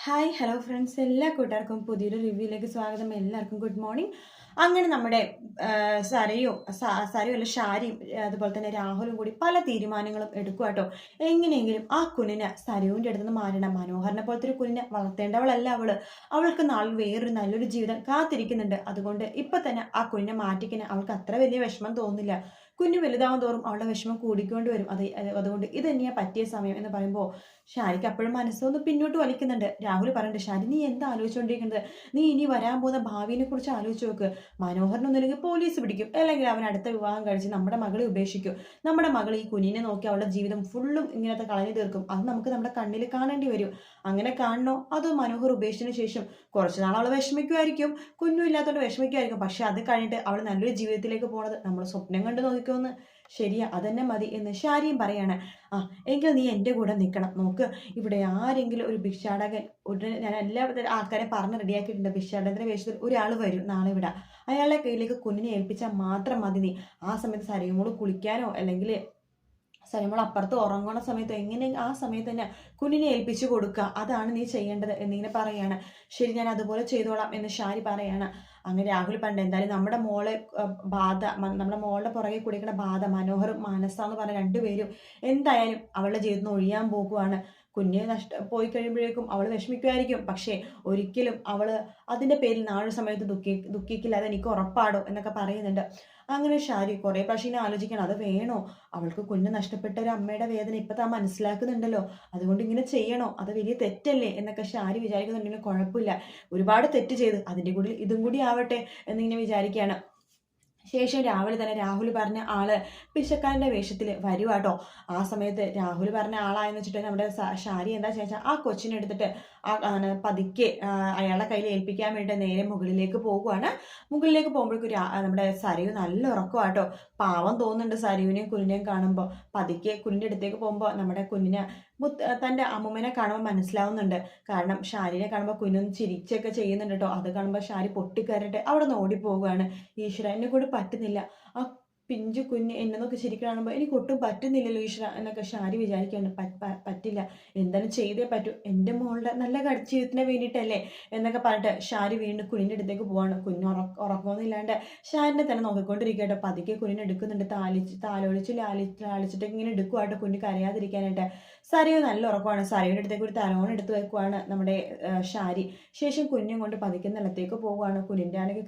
Hi hello friends, എല്ലാ കൂട്ടുകാർക്കും പുതിയൊരു റിവ്യൂയിലേക്ക് സ്വാഗതം. എല്ലാവർക്കും ഗുഡ് മോർണിംഗ്. അങ്ങനെ നമ്മുടെ സരയും അല്ല ഷാരിയും അതുപോലെ തന്നെ രാഹുലും കൂടി പല തീരുമാനങ്ങളും എടുക്കുക കേട്ടോ. എങ്ങനെയെങ്കിലും ആ കുഞ്ഞിനെ സരയുവിൻ്റെ അടുത്ത് നിന്ന് മാറണം. മനോഹരനെ പോലത്തെ ഒരു കുഞ്ഞിനെ വളർത്തേണ്ടവളല്ല അവൾക്ക് നാളെ വേറൊരു നല്ലൊരു ജീവിതം കാത്തിരിക്കുന്നുണ്ട്. അതുകൊണ്ട് ഇപ്പൊ തന്നെ ആ കുഞ്ഞിനെ മാറ്റിക്കാൻ അവൾക്ക് അത്ര വലിയ വിഷമം തോന്നില്ല. കുഞ്ഞു വലുതാവും തോറും അവളുടെ വിഷമം കൂടിക്കൊണ്ട് വരും. അതുകൊണ്ട് ഇത് തന്നെയാ പറ്റിയ സമയം എന്ന് പറയുമ്പോൾ ഷാരിക്ക് അപ്പോഴും മനസ്സൊന്ന് പിന്നോട്ട് വലിക്കുന്നുണ്ട്. രാഹുൽ പറയുന്നുണ്ട്, ഷാരി നീ എന്താ ആലോചിച്ചുകൊണ്ടിരിക്കുന്നത്? നീ ഇനി വരാൻ പോകുന്ന ഭാവിയെ കുറിച്ച് ആലോചിച്ച് നോക്ക്. മനോഹരനൊന്നുമില്ലെങ്കിൽ പോലീസ് പിടിക്കും, അല്ലെങ്കിൽ അവൻ അടുത്ത വിവാഹം കഴിച്ച് നമ്മുടെ മകളെ ഉപേക്ഷിക്കും. നമ്മുടെ മകൾ ഈ കുഞ്ഞിനെ നോക്കി അവളുടെ ജീവിതം ഫുള്ളും ഇങ്ങനത്തെ കളഞ്ഞു തീർക്കും. അത് നമുക്ക് നമ്മുടെ കണ്ണിൽ കാണേണ്ടി വരും. അങ്ങനെ കാണണോ അതോ മനോഹർ ഉപേക്ഷിച്ചതിന് ശേഷം കുറച്ച് നാൾ അവൾ വിഷമിക്കുമായിരിക്കും, കുഞ്ഞും ഇല്ലാത്തതുകൊണ്ട് വിഷമിക്കുമായിരിക്കും. പക്ഷെ അത് കഴിഞ്ഞിട്ട് അവൾ നല്ലൊരു ജീവിതത്തിലേക്ക് പോണത് നമ്മൾ സ്വപ്നം കണ്ട് നോക്കിക്കോന്ന്. ശരിയാ, അതന്നെ മതി എന്ന് ഷാരിയും പറയാണ്. ആ എങ്കിൽ നീ എൻ്റെ കൂടെ നിൽക്കണം. നോക്ക്, ഇവിടെ ആരെങ്കിലും ഒരു ഭിക്ഷാടകൻ ഉടനെ, ഞാൻ എല്ലാ ആൾക്കാരെയും പറഞ്ഞ് റെഡിയാക്കിയിട്ടുണ്ട്. ഭിക്ഷാടകന്റെ വേഷത്തിൽ ഒരാൾ വരും നാളെ ഇവിടെ. അയാളുടെ കയ്യിലേക്ക് കുഞ്ഞിനെ ഏൽപ്പിച്ചാൽ മാത്രം മതി നീ. ആ സമയത്ത് സരയുമോള് കുളിക്കാനോ അല്ലെങ്കിൽ സരയുമോൾ അപ്പുറത്ത് ഉറങ്ങുന്ന സമയത്ത് എങ്ങനെ ആ സമയത്ത് തന്നെ കുഞ്ഞിനെ ഏൽപ്പിച്ചു കൊടുക്കുക, അതാണ് നീ ചെയ്യേണ്ടത് എന്നിങ്ങനെ പറയാണ്. ശരി, ഞാൻ അതുപോലെ ചെയ്തോളാം എന്ന് ഷാരി പറയാണ്. അങ്ങനെ രാഹുൽ പണ്ട് എന്തായാലും നമ്മുടെ മോളെ നമ്മുടെ മോളുടെ പുറകെ കുടിക്കുന്ന ബാധ മനോഹറും മാനസാന്ന് പറഞ്ഞ രണ്ടുപേരും എന്തായാലും അവളുടെ ജീവിതത്തിൽ നിന്ന് ഒഴിയാൻ പോകുവാണ്. കുഞ്ഞ് പോയി കഴിയുമ്പോഴേക്കും അവൾ വിഷമിക്കുമായിരിക്കും. പക്ഷേ ഒരിക്കലും അവൾ അതിൻ്റെ പേരിൽ നാളെ സമയത്ത് ദുഃഖിക്കില്ല, അതെനിക്ക് ഉറപ്പാടോ എന്നൊക്കെ പറയുന്നുണ്ട്. അങ്ങനെ ഷാരി കുറേ പ്രാവശ്യം ഇങ്ങനെ ആലോചിക്കണം, അത് വേണോ? അവൾക്ക് കുഞ്ഞ് നഷ്ടപ്പെട്ട ഒരു അമ്മയുടെ വേദന ഇപ്പം താൻ മനസ്സിലാക്കുന്നുണ്ടല്ലോ, അതുകൊണ്ട് ഇങ്ങനെ ചെയ്യണോ? അത് വലിയ തെറ്റല്ലേ എന്നൊക്കെ ഷാരി വിചാരിക്കുന്നുണ്ടെങ്കിൽ കുഴപ്പമില്ല, ഒരുപാട് തെറ്റ് ചെയ്ത് അതിൻ്റെ കൂടി ഇതും കൂടി ആവട്ടെ എന്നിങ്ങനെ വിചാരിക്കുകയാണ്. ശേഷം രാവിലെ തന്നെ രാഹുൽ പറഞ്ഞ ആള് പിശക്കാരൻ്റെ വേഷത്തിൽ വരുവാട്ടോ. ആ സമയത്ത് രാഹുൽ പറഞ്ഞ ആളായെന്ന് വെച്ചിട്ട് നമ്മുടെ ഷാരി എന്താ ചോദിച്ചാൽ ആ കൊച്ചിനെ എടുത്തിട്ട് പതുക്കെ അയാളുടെ കയ്യിൽ ഏൽപ്പിക്കാൻ വേണ്ടി നേരെ മുകളിലേക്ക് പോകുവാണ്. മുകളിലേക്ക് പോകുമ്പോഴേക്കും നമ്മുടെ സരയു നല്ല ഉറക്കമാട്ടോ. പാവം തോന്നുന്നുണ്ട് സരയുവിനെയും കുഞ്ഞിനെയും കാണുമ്പോൾ. പതുക്കെ കുഞ്ഞിൻ്റെ അടുത്തേക്ക് പോകുമ്പോൾ നമ്മുടെ കുഞ്ഞിനെ തൻ്റെ അമ്മൂമ്മനെ കാണുമ്പോൾ മനസ്സിലാവുന്നുണ്ട്. കാരണം ഷാരിനെ കാണുമ്പോൾ കുഞ്ഞൊന്ന് ചിരിച്ചൊക്കെ ചെയ്യുന്നുണ്ട് കേട്ടോ. അത് കാണുമ്പോൾ ഷാരി പൊട്ടിക്കരട്ടെ അവിടെ നിന്ന് ഓടിപ്പോവുകയാണ്. ഈശ്വര, എന്നെ കൂടെ പറ്റുന്നില്ല, ആ പിഞ്ചു കുഞ്ഞ് എന്നെ നോക്കി ശരിക്കും കാണുമ്പോൾ എനിക്ക് ഒട്ടും പറ്റുന്നില്ലല്ലോ ഈശ്വര എന്നൊക്കെ ഷാരി വിചാരിക്കുകയാണ്. പറ്റില്ല, എന്തായാലും ചെയ്തേ പറ്റൂ, എൻ്റെ മോളുടെ നല്ല ജീവിതത്തിന് വേണ്ടിയിട്ടല്ലേ എന്നൊക്കെ പറഞ്ഞിട്ട് ഷാരി വീണ്ടും കുഞ്ഞിൻ്റെ അടുത്തേക്ക് പോവാണ്. കുഞ്ഞ് ഉറക്കമൊന്നുമില്ലാണ്ട് ഷാരിനെ തന്നെ നോക്കിക്കൊണ്ടിരിക്കട്ടെ. പതുക്കെ കുഞ്ഞിനെ എടുക്കുന്നുണ്ട്, താലോലിച്ച് ലാളിച്ചിട്ട് ഇങ്ങനെ എടുക്കുവാട്ടോ കുഞ്ഞ് കരയാതിരിക്കാനായിട്ട്. സരയു നല്ല ഉറക്കമാണ്. സരയുടെ അടുത്തേക്ക് ഒരു തലോൺ എടുത്ത് വെക്കുവാണ് നമ്മുടെ ഷാരി. ശേഷം കുഞ്ഞും കൊണ്ട് പതുക്കെ നിലത്തേക്ക് പോവുകയാണ്. കുഞ്ഞിൻ്റെ ആണെങ്കിൽ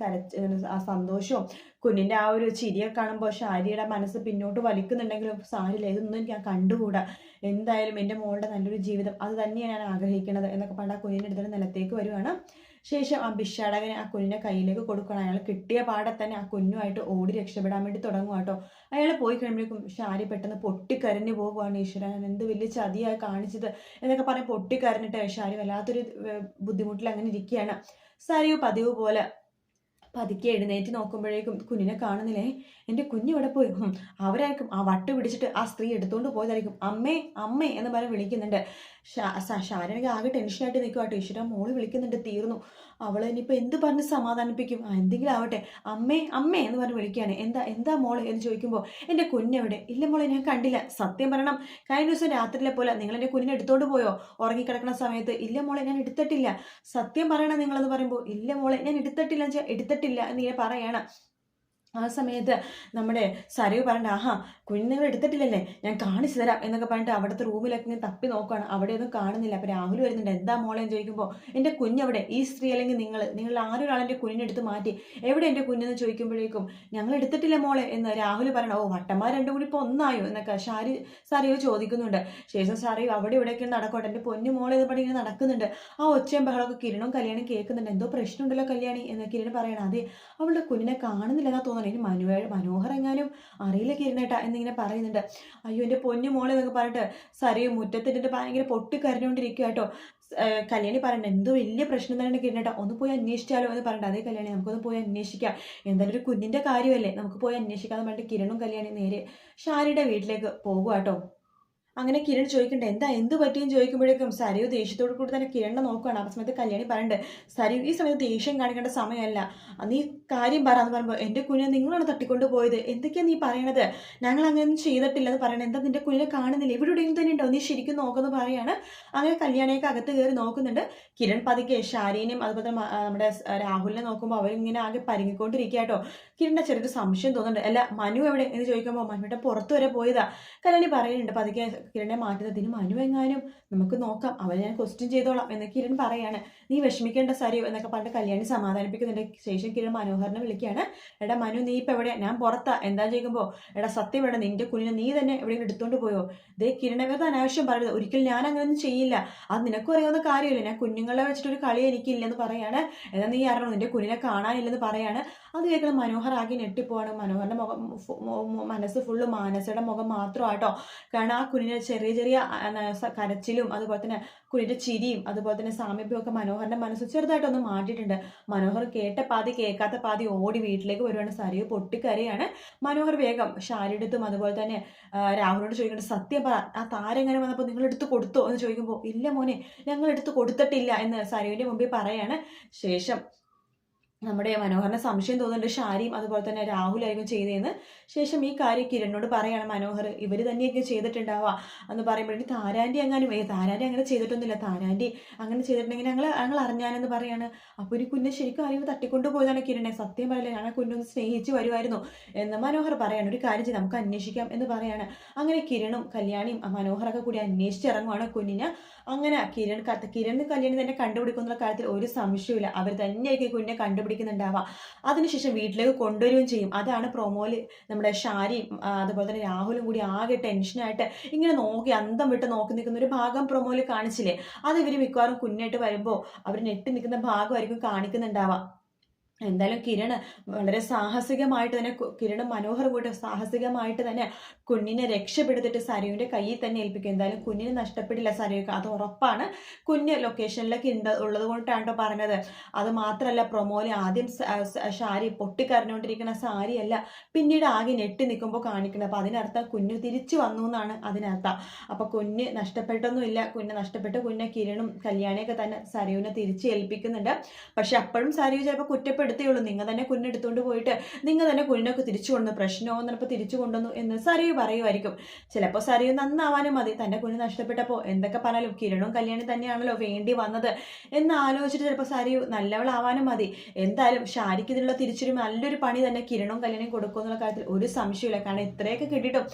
ആ സന്തോഷവും കുഞ്ഞിൻ്റെ ആ ഒരു ചിരിയൊക്കെ കാണുമ്പോൾ ഷാരിയുടെ മനസ്സ് പിന്നോട്ട് വലിക്കുന്നുണ്ടെങ്കിലും സാരില്ല, ഇതൊന്നും ഞാൻ കണ്ടുകൂടാ. എന്തായാലും എൻ്റെ മോളുടെ നല്ലൊരു ജീവിതം അത് തന്നെയാണ് ഞാൻ ആഗ്രഹിക്കുന്നത് എന്നൊക്കെ പറഞ്ഞാൽ കുഞ്ഞിൻ്റെ അടുത്ത് നിലത്തേക്ക് വരുവാണ്. ശേഷം ആ ഭിക്ഷാടകനെ ആ കുഞ്ഞിൻ്റെ കയ്യിലേക്ക് കൊടുക്കണം. അയാൾ കിട്ടിയ പാടെ തന്നെ ആ കുഞ്ഞുമായിട്ട് ഓടി രക്ഷപ്പെടാൻ വേണ്ടി തുടങ്ങും കേട്ടോ. അയാൾ പോയി കഴിയുമ്പോഴേക്കും ഷാരി പെട്ടെന്ന് പൊട്ടിക്കരഞ്ഞു പോകുവാണ്. ഈശ്വരൻ, ഞാൻ എന്ത് വലിയ ചതിയായി കാണിച്ചത് എന്നൊക്കെ പറഞ്ഞ് പൊട്ടിക്കരഞ്ഞിട്ട് ഷാരി വല്ലാത്തൊരു ബുദ്ധിമുട്ടിൽ അങ്ങനെ ഇരിക്കുകയാണ്. സരയു പതിവ് പോലെ പതുക്കെ എഴുന്നേറ്റ് നോക്കുമ്പോഴേക്കും കുഞ്ഞിനെ കാണുന്നില്ലേ. എൻ്റെ കുഞ്ഞിവിടെ പോയി. അവരായിരിക്കും ആ വട്ട് പിടിച്ചിട്ട് ആ സ്ത്രീ എടുത്തുകൊണ്ട് പോയതായിരിക്കും. അമ്മേ അമ്മേ എന്ന് പറഞ്ഞ് വിളിക്കുന്നുണ്ട്. ഷാരനൊക്കെ ആകെ ടെൻഷനായിട്ട് നിൽക്കുവാട്ടോ. ഈശ്വര, മോള് വിളിക്കുന്നുണ്ട്, തീർന്നു. അവൾ ഇനിയിപ്പോൾ എന്ത് പറഞ്ഞ് സമാധാനിപ്പിക്കും? എന്തെങ്കിലും ആവട്ടെ. അമ്മേ അമ്മേ എന്ന് പറഞ്ഞ് വിളിക്കുകയാണ്. എന്താ മോള് എന്ന് ചോദിക്കുമ്പോൾ എൻ്റെ കുഞ്ഞെവിടെ? ഇല്ല മോളെ, ഞാൻ കണ്ടില്ല. സത്യം പറയണം, കഴിഞ്ഞ ദിവസം രാത്രിയിലെ പോലെ നിങ്ങൾ എൻ്റെ കുഞ്ഞിനെ എടുത്തോണ്ട് പോയോ ഉറങ്ങിക്കിടക്കുന്ന സമയത്ത്? ഇല്ല മോളെ, ഞാൻ എടുത്തിട്ടില്ല. സത്യം പറയണം നിങ്ങളെന്ന് പറയുമ്പോൾ ഇല്ല മോളെ, ഞാൻ എടുത്തിട്ടില്ല എന്നിങ്ങനെ പറയണം. ആ സമയത്ത് നമ്മുടെ സരയു പറഞ്ഞ, ആഹാ കുഞ്ഞ് നിങ്ങൾ എടുത്തിട്ടില്ലല്ലേ, ഞാൻ കാണിച്ചു തരാം എന്നൊക്കെ പറഞ്ഞിട്ട് അവിടുത്തെ റൂമിലൊക്കെ ഇങ്ങനെ തപ്പി നോക്കുകയാണ്. അവിടെയൊന്നും കാണുന്നില്ല. അപ്പോൾ രാഹുൽ വരുന്നുണ്ട്. എന്താ മോളെ എന്ന് ചോദിക്കുമ്പോൾ എൻ്റെ കുഞ്ഞെവിടെ? ഈ സ്ത്രീ അല്ലെങ്കിൽ നിങ്ങൾ ആരൊരാൾ എൻ്റെ കുഞ്ഞിനെടുത്ത് മാറ്റി, എവിടെ എൻ്റെ കുഞ്ഞെന്ന് ചോദിക്കുമ്പോഴേക്കും ഞങ്ങൾ എടുത്തിട്ടില്ല മോളെ എന്ന് രാഹുൽ പറയണം. ഓ, വട്ടന്മാർ രണ്ടും കൂടി ഇപ്പോൾ ഒന്നായോ എന്നൊക്കെ സരയു ചോദിക്കുന്നുണ്ട്. ശേഷം സരയു അവിടെ ഇവിടെയൊക്കെ നടക്കട്ടെ, എൻ്റെ പൊന്നു മോളെ എന്ന് പറഞ്ഞ് ഇങ്ങനെ നടക്കുന്നുണ്ട്. ആ ഒച്ചയും ബഹളമൊക്കെ കിരണും കല്യാണി കേൾക്കുന്നുണ്ട്. എന്തോ പ്രശ്നമുണ്ടല്ലോ കല്യാണി എന്ന് കിരൺ പറയണം. അതെ, അവളുടെ കുഞ്ഞിനെ കാണുന്നില്ലെന്നാ തോന്നുന്നത്. ഇനി മനോഹർ എങ്ങാനും അറിയില്ല കിരണേട്ടാ എന്നിങ്ങനെ പറയുന്നുണ്ട്. അയ്യോ എൻ്റെ പൊന്നു മോളെ എന്നൊക്കെ പറഞ്ഞിട്ട് സരയു മുറ്റത്തിട്ട് ഭയങ്കര പൊട്ടിക്കരഞ്ഞുകൊണ്ടിരിക്കുക കേട്ടോ. കല്യാണി പറയണ്ട, എന്തോ വലിയ പ്രശ്നം തന്നെ കിരണേട്ടാ, ഒന്ന് പോയി അന്വേഷിച്ചാലോ എന്ന് പറയണ്ട. അതേ കല്യാണി, നമുക്കൊന്ന് പോയി അന്വേഷിക്കാം, എന്തായാലും ഒരു കുഞ്ഞിൻ്റെ കാര്യമല്ലേ, നമുക്ക് പോയി അന്വേഷിക്കാമെന്ന് പറഞ്ഞിട്ട് കിരണും കല്യാണി നേരെ ഷാരിയുടെ വീട്ടിലേക്ക് പോകുക കേട്ടോ. അങ്ങനെ കിരൺ ചോദിക്കണ്ടേ എന്താ എന്ത് പറ്റിയെന്ന് ചോദിക്കുമ്പോഴേക്കും സരയു ദേഷ്യത്തോട് കൂടി തന്നെ കിരണിനെ നോക്കുകയാണ്. ആ സമയത്ത് കല്യാണി പറയണ്ട് സരയു ഈ സമയത്ത് ദേഷ്യം കാണിക്കേണ്ട സമയമല്ല, നീ കാര്യം പറ എന്ന് പറയുമ്പോൾ എൻ്റെ കുഞ്ഞിനെ നിങ്ങളാണ് തട്ടിക്കൊണ്ട് പോയത്, എന്തൊക്കെയാണ് നീ പറയണത്, ഞങ്ങൾ അങ്ങനെയൊന്നും ചെയ്തിട്ടില്ല എന്ന് പറയണത്, എന്താ നിന്റെ കുഞ്ഞിനെ കാണുന്നില്ല, ഇവിടെ എവിടെയും തന്നെ ഉണ്ടോ, നീ ശരിക്കും നോക്കുന്നു പറയാണ്. അങ്ങനെ കല്യാണിയൊക്കെ അകത്ത് കയറി നോക്കുന്നുണ്ട്. കിരൺ പതുക്കെ ഷാരീനെയും അതുപോലെ നമ്മുടെ രാഹുലിനെ നോക്കുമ്പോൾ അവരിങ്ങനെ ആകെ പരിങ്ങിക്കൊണ്ടിരിക്കുക കേട്ടോ. കിരണിന്റെ ചെറിയൊരു സംശയം തോന്നുന്നുണ്ട്, അല്ല മനു എവിടെ എന്ന് ചോദിക്കുമ്പോൾ മനുവിന്റെ പുറത്ത് വരെ പോയതാ. കല്യാണി പറയുന്നുണ്ട് പതുക്കെ കിരണിനെ മാറ്റുന്നതിന്, മനു എങ്ങാനും നമുക്ക് നോക്കാം, അവരെ ഞാൻ ക്വസ്റ്റ്യൻ ചെയ്തോളാം എന്ന് കിരൺ പറയാണ്. നീ വിഷമിക്കേണ്ട സരിയോ എന്നൊക്കെ പറഞ്ഞിട്ട് കല്യാണി സമാധാനിപ്പിക്കുന്നുണ്ട്. ശേഷം കിരൺ മനോഹരനെ വിളിക്കുകയാണ്. എടാ മനു നീ ഇപ്പം എവിടെയാ, ഞാൻ പുറത്താ, എന്താ ചോദിക്കുമ്പോൾ എടാ സത്യം വേണ്ട, നിന്റെ കുഞ്ഞിനെ നീ തന്നെ എവിടെയെങ്കിലും എടുത്തോണ്ട് പോയോ, ദേ കിരണ വെറുതെ അനാവശ്യം പറയരുത്, ഒരിക്കലും ഞാൻ അങ്ങനെയൊന്നും ചെയ്യില്ല, അത് നിനക്കും അറിയാവുന്ന കാര്യമില്ല, ഞാൻ കുഞ്ഞുങ്ങളെ വെച്ചിട്ടൊരു കളി എനിക്കില്ലെന്ന് പറയാണ്. എന്നാൽ നീ അറിയണം നിന്റെ കുഞ്ഞിനെ കാണാനില്ലെന്ന് പറയാണ്. അത് കേൾക്കണം മനോഹർ ആകെ ഞെട്ടിപ്പോവാണ്. മനോഹറിന്റെ മുഖം മനസ്സ് ഫുള്ള് മാനസയുടെ മുഖം മാത്രമാട്ടോ. കാരണം ആ കുഞ്ഞിന്റെ ചെറിയ ചെറിയ കരച്ചിലും അതുപോലെ തന്നെ കുഞ്ഞിന്റെ ചിരിയും അതുപോലെ തന്നെ സാമീപ്യവും ഒക്കെ മനോഹറിന്റെ മനസ്സ് ചെറുതായിട്ടൊന്ന് മാറ്റിയിട്ടുണ്ട്. മനോഹർ കേട്ട പാതി കേൾക്കാത്ത പാതി ഓടി വീട്ടിലേക്ക് വരുവാണ്. സരിയു പൊട്ടിക്കരയാണ്. മനോഹർ വേഗം ഷാരിയെടുത്തും അതുപോലെ തന്നെ രാഹുലിനോട് ചോദിക്കേണ്ടത് സത്യം പറ, ആ താരെങ്ങനെ വന്നപ്പോൾ നിങ്ങൾ എടുത്ത് കൊടുത്തോ എന്ന് ചോദിക്കുമ്പോൾ ഇല്ല മോനെ ഞങ്ങൾ എടുത്ത് കൊടുത്തിട്ടില്ല എന്ന് സരിയുവിന്റെ മുമ്പിൽ പറയാണ്. ശേഷം നമ്മുടെ മനോഹറിന് സംശയം തോന്നുന്നുണ്ട് ഷാരിയും അതുപോലെ തന്നെ രാഹുലായിരിക്കും ചെയ്തതെന്ന്. ശേഷം ഈ കാര്യം കിരണിനോട് പറയാണ് മനോഹർ, ഇവർ തന്നെയൊക്കെ ചെയ്തിട്ടുണ്ടാവുക എന്ന് പറയുമ്പോഴേക്കും താരാൻറ്റി എങ്ങാനും താരാൻറ്റി അങ്ങനെ ചെയ്തിട്ടൊന്നുമില്ല, താരാൻറ്റി അങ്ങനെ ചെയ്തിട്ടുണ്ടെങ്കിൽ ഞങ്ങൾ അറിഞ്ഞാനെന്ന് പറയാണ്. അപ്പോൾ ഒരു കുഞ്ഞെ ശരിക്കും അറിയുമ്പോൾ തട്ടിക്കൊണ്ടു പോയതാണ് കിരണെ, സത്യം പറയില്ല ഞാൻ ആ കുഞ്ഞൊന്ന് സ്നേഹിച്ച് വരുമായിരുന്നു എന്ന് മനോഹർ പറയാണ്. ഒരു കാര്യം ചെയ്ത് നമുക്ക് അന്വേഷിക്കാം എന്ന് പറയാണ്. അങ്ങനെ കിരണും കല്യാണിയും മനോഹറൊക്കെ കൂടി അന്വേഷിച്ചിറങ്ങുവാണ് കുഞ്ഞിനെ. അങ്ങനെ കിരൺ കല്യാണി തന്നെ കണ്ടുപിടിക്കുന്ന കാര്യത്തിൽ ഒരു സംശയമില്ല, അവർ തന്നെയായിരിക്കും കുഞ്ഞിനെ കണ്ടുപിടിക്കുന്നുണ്ടാവുക. അതിനുശേഷം വീട്ടിലേക്ക് കൊണ്ടുവരികയും ചെയ്യും. അതാണ് പ്രൊമോയില് നമ്മുടെ ഷാരിയും അതുപോലെ തന്നെ രാഹുലും കൂടി ആകെ ടെൻഷനായിട്ട് ഇങ്ങനെ നോക്കി അന്തം വിട്ട് നോക്കി നിൽക്കുന്ന ഒരു ഭാഗം പ്രൊമോയില് കാണിച്ചില്ലേ, അത് ഇവർ മിക്കവാറും കുഞ്ഞായിട്ട് വരുമ്പോൾ അവർ ഞെട്ടി നിൽക്കുന്ന ഭാഗമായിരിക്കും കാണിക്കുന്നുണ്ടാവുക. എന്തായാലും കിരൺ വളരെ സാഹസികമായിട്ട് തന്നെ കിരണും മനോഹറും കൂടി സാഹസികമായിട്ട് തന്നെ കുഞ്ഞിനെ രക്ഷപ്പെടുത്തിട്ട് സരയുവിൻ്റെ കയ്യിൽ തന്നെ ഏൽപ്പിക്കും. എന്തായാലും കുഞ്ഞിനെ നഷ്ടപ്പെടില്ല സരയുക്ക്, അത് ഉറപ്പാണ്. കുഞ്ഞ് ലൊക്കേഷനിലൊക്കെ ഉള്ളത് കൊണ്ടാണോ പറഞ്ഞത്. അത് മാത്രമല്ല പ്രൊമോയിൽ ആദ്യം ഷാരി പൊട്ടിക്കരഞ്ഞുകൊണ്ടിരിക്കുന്ന സാരിയല്ല പിന്നീട് ആകെ ഞെട്ടി നിൽക്കുമ്പോൾ കാണിക്കുന്നത്. അപ്പോൾ അതിനർത്ഥം കുഞ്ഞ് തിരിച്ചു വന്നു എന്നാണ് അതിനർത്ഥം. അപ്പോൾ കുഞ്ഞ് നഷ്ടപ്പെട്ടൊന്നുമില്ല, നഷ്ടപ്പെട്ട കുഞ്ഞെ കിരണും കല്യാണിയൊക്കെ തന്നെ സരയുവിനെ തിരിച്ച് ഏൽപ്പിക്കുന്നുണ്ട്. പക്ഷെ അപ്പോഴും സരയു ചിലപ്പോൾ കുറ്റപ്പെടുത്തുള്ളൂ, നിങ്ങൾ തന്നെ കുഞ്ഞെടുത്തുകൊണ്ട് പോയിട്ട് നിങ്ങൾ തന്നെ കുഞ്ഞിനൊക്കെ തിരിച്ചു കൊണ്ടു, പ്രശ്നമൊന്നപ്പോൾ തിരിച്ചു കൊണ്ടുവന്നു എന്ന് സരയു പറയുമായിരിക്കും. ചിലപ്പോൾ സരയു നന്നാവാനും മതി, തൻ്റെ കുഞ്ഞ് നഷ്ടപ്പെട്ടപ്പോൾ എന്തൊക്കെ പറഞ്ഞാലും കിരണും കല്യാണി തന്നെയാണല്ലോ വേണ്ടി വന്നത് എന്ന് ആലോചിച്ചിട്ട് ചിലപ്പോൾ സരയു നല്ലവളാവാനും മതി. എന്തായാലും ഷാരിക്ക് ഇതിനുള്ള തിരിച്ചൊരു നല്ലൊരു പണി തന്നെ കിരണും കല്യാണിയും കൊടുക്കും എന്നുള്ള കാര്യത്തിൽ ഒരു സംശയമില്ല. കാരണം ഇത്രയൊക്കെ കിട്ടിയിട്ടും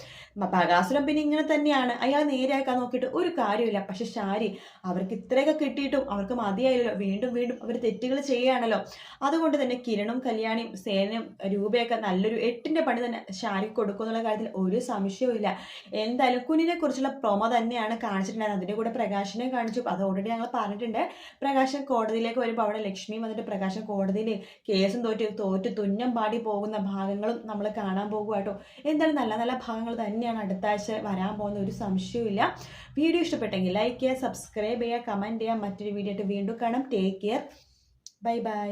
ബകാസുരം പിന്നെ ഇങ്ങനെ തന്നെയാണ്, അയാൾ നേരെയാക്കാൻ നോക്കിയിട്ട് ഒരു കാര്യമില്ല. പക്ഷെ ഷാരി അവർക്ക് ഇത്രയൊക്കെ കിട്ടിയിട്ടും അവർക്ക് മതിയായില്ലല്ലോ, വീണ്ടും വീണ്ടും അവർ തെറ്റുകൾ ചെയ്യുകയാണല്ലോ. അതുകൊണ്ട് തന്നെ കിരണും കല്യാണിയും സേനയും രൂപയൊക്കെ നല്ലൊരു 8ന്റെ പണി തന്നെ ഷാരിക്ക് കൊടുക്കും എന്നുള്ള കാര്യത്തിൽ ഒരു സംശയവും ഇല്ല. എന്തായാലും കുഞ്ഞിനെ കുറിച്ചുള്ള പ്രൊമോ തന്നെയാണ് കാണിച്ചിട്ടുണ്ടായിരുന്നത്. അതിൻ്റെ കൂടെ പ്രകാശനെ കാണിച്ചു, അത് ഓൾറെഡി ഞങ്ങൾ പറഞ്ഞിട്ടുണ്ട്. പ്രകാശൻ കോടതിയിലേക്ക് വരുമ്പോൾ അവിടെ ലക്ഷ്മി വന്നിട്ട് പ്രകാശൻ കോടതിയിൽ കേസും തോറ്റ് തുന്നം പാടി പോകുന്ന ഭാഗങ്ങളും നമ്മൾ കാണാൻ പോകുക കേട്ടോ. എന്തായാലും നല്ല നല്ല ഭാഗങ്ങൾ തന്നെയാണ് അടുത്ത ആഴ്ച വരാൻ പോകുന്ന, ഒരു സംശയവും ഇല്ല. വീഡിയോ ഇഷ്ടപ്പെട്ടെങ്കിൽ ലൈക്ക് ചെയ്യുക, സബ്സ്ക്രൈബ് ചെയ്യുക, കമൻറ്റ് ചെയ്യുക. മറ്റൊരു വീഡിയോ ആയിട്ട് വീണ്ടും കാണാം. Take care, bye bye.